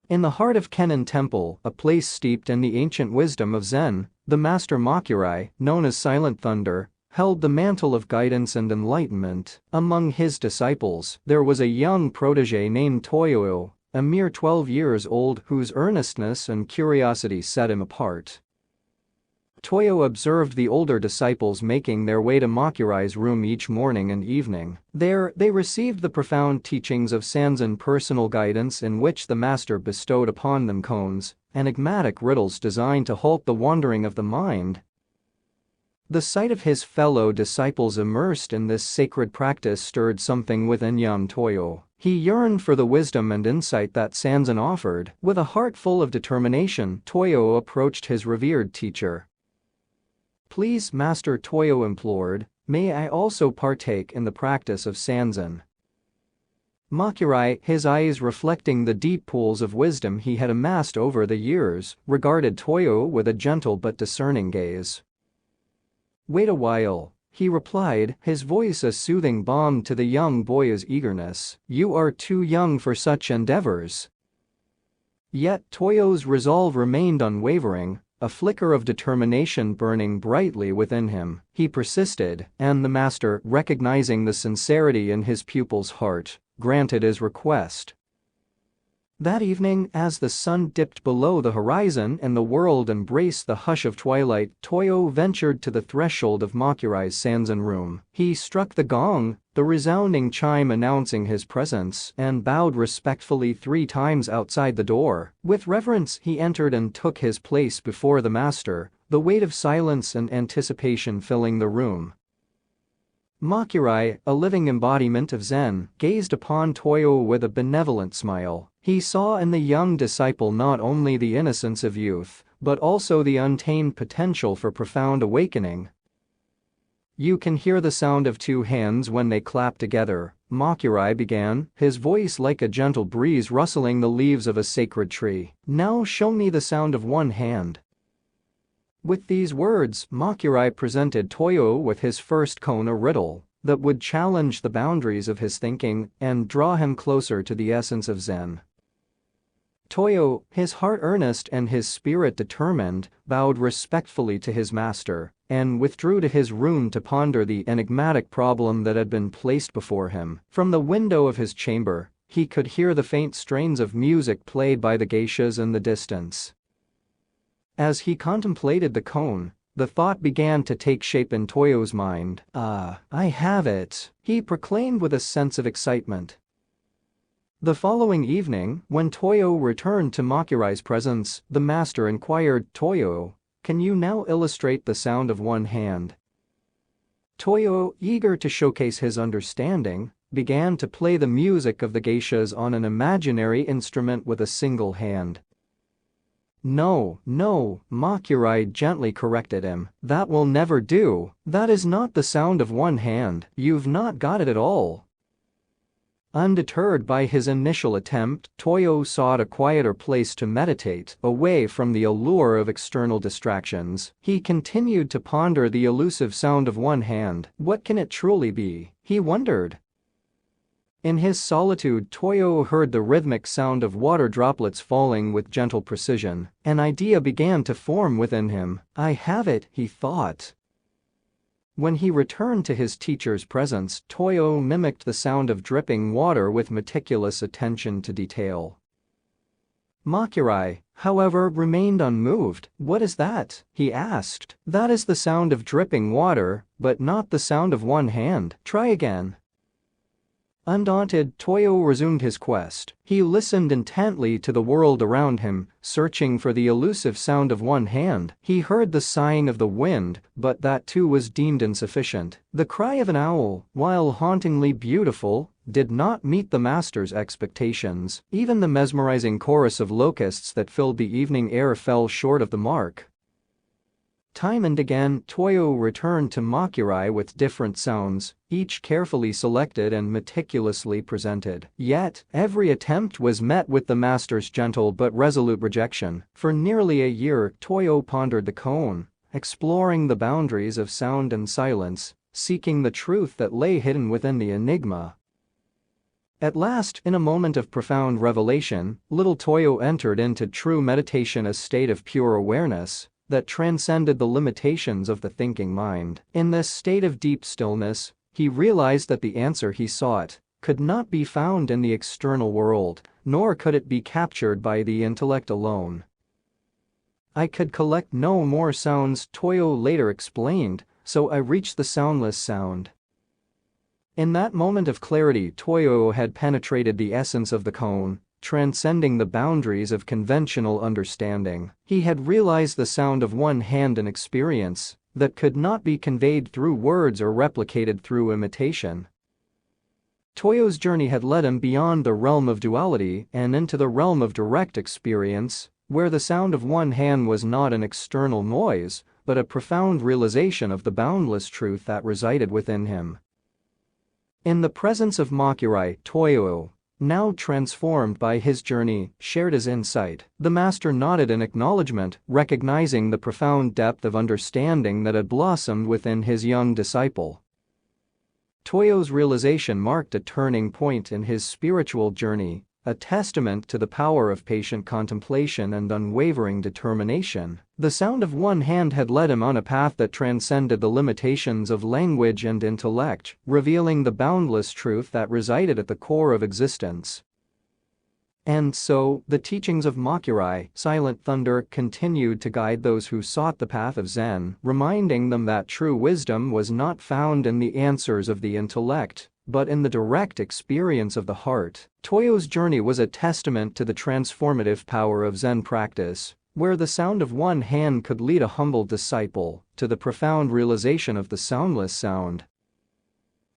In the heart of Kennen Temple, a place steeped in the ancient wisdom of Zen, the master Mokurai, known as Silent Thunder, held the mantle of guidance and enlightenment. Among his disciples, there was a young protege named Toyo, a mere 12 years old, whose earnestness and curiosity set him apart. Toyo observed the older disciples making their way to Mokurai's room each morning and evening. There, they received the profound teachings of Sanzen personal guidance, in which the master bestowed upon them koans, enigmatic riddles designed to halt the wandering of the mind. The sight of his fellow disciples immersed in this sacred practice stirred something within young Toyo. He yearned for the wisdom and insight that Sanzen offered. With a heart full of determination, Toyo approached his revered teacher. "Please, Master," Toyo implored, "may I also partake in the practice of Sanzen?" Mokurai, his eyes reflecting the deep pools of wisdom he had amassed over the years, regarded Toyo with a gentle but discerning gaze. "Wait a while," he replied, his voice a soothing balm to the young boy's eagerness. "You are too young for such endeavors." Yet Toyo's resolve remained unwavering, a flicker of determination burning brightly within him. He persisted, and the master, recognizing the sincerity in his pupil's heart, granted his request. That evening, as the sun dipped below the horizon and the world embraced the hush of twilight, Toyo ventured to the threshold of Mokurai's Sanzen room. He struck the gong, the resounding chime announcing his presence, and bowed respectfully 3 times outside the door. With reverence, he entered and took his place before the master, the weight of silence and anticipation filling the room. Mokurai, a living embodiment of Zen, gazed upon Toyo with a benevolent smile. He saw in the young disciple not only the innocence of youth, but also the untamed potential for profound awakening. "You can hear the sound of 2 hands when they clap together," Mokurai began, his voice like a gentle breeze rustling the leaves of a sacred tree. "Now show me the sound of 1 hand." With these words, Mokurai presented Toyo with his first koan, a riddle that would challenge the boundaries of his thinking and draw him closer to the essence of Zen. Toyo, his heart earnest and his spirit determined, bowed respectfully to his master and withdrew to his room to ponder the enigmatic problem that had been placed before him. From the window of his chamber, he could hear the faint strains of music played by the geishas in the distance. As he contemplated the koan, the thought began to take shape in Toyo's mind. "Ah, I have it," he proclaimed with a sense of excitement. The following evening, when Toyo returned to Mokurai's presence, the master inquired, "Toyo, can you now illustrate the sound of 1 hand?" Toyo, eager to showcase his understanding, began to play the music of the geishas on an imaginary instrument with a single hand. "No, Mokurai gently corrected him. "That will never do. That is not the sound of 1 hand. You've not got it at all." Undeterred by his initial attempt, Toyo sought a quieter place to meditate, away from the allure of external distractions. He continued to ponder the elusive sound of 1 hand. What can it truly be? He wondered. In his solitude, Toyo heard the rhythmic sound of water droplets falling with gentle precision. An idea began to form within him. "I have it," he thought. When he returned to his teacher's presence, Toyo mimicked the sound of dripping water with meticulous attention to detail. Mokurai, however, remained unmoved. "What is that?" he asked. "That is the sound of dripping water, but not the sound of 1 hand. Try again." Undaunted, Toyo resumed his quest. He listened intently to the world around him, searching for the elusive sound of 1 hand. He heard the sighing of the wind, but that too was deemed insufficient. The cry of an owl, while hauntingly beautiful, did not meet the master's expectations. Even the mesmerizing chorus of locusts that filled the evening air fell short of the mark. Time and again, Toyo returned to Mokurai with different sounds, each carefully selected and meticulously presented. Yet, every attempt was met with the master's gentle but resolute rejection. For nearly a year, Toyo pondered the koan, exploring the boundaries of sound and silence, seeking the truth that lay hidden within the enigma. At last, in a moment of profound revelation, little Toyo entered into true meditation, a state of pure awareness that transcended the limitations of the thinking mind. In this state of deep stillness, he realized that the answer he sought could not be found in the external world, nor could it be captured by the intellect alone. I could collect no more sounds, Toyo later explained, so I reached the soundless sound. In that moment of clarity, Toyo had penetrated the essence of the cone, transcending the boundaries of conventional understanding. He had realized the sound of one hand, an experience that could not be conveyed through words or replicated through imitation. Toyo's journey had led him beyond the realm of duality and into the realm of direct experience, where the sound of one hand was not an external noise, but a profound realization of the boundless truth that resided within him. In the presence of Mokurai, Toyo, now transformed by his journey, shared his insight. The master nodded in acknowledgement, recognizing the profound depth of understanding that had blossomed within his young disciple. Toyo's realization marked a turning point in his spiritual journey, a testament to the power of patient contemplation and unwavering determination. The sound of one hand had led him on a path that transcended the limitations of language and intellect, revealing the boundless truth that resided at the core of existence. And so, the teachings of Mokurai, Silent Thunder, continued to guide those who sought the path of Zen, reminding them that true wisdom was not found in the answers of the intellect, but in the direct experience of the heart. Toyo's journey was a testament to the transformative power of Zen practice, where the sound of one hand could lead a humble disciple to the profound realization of the soundless sound.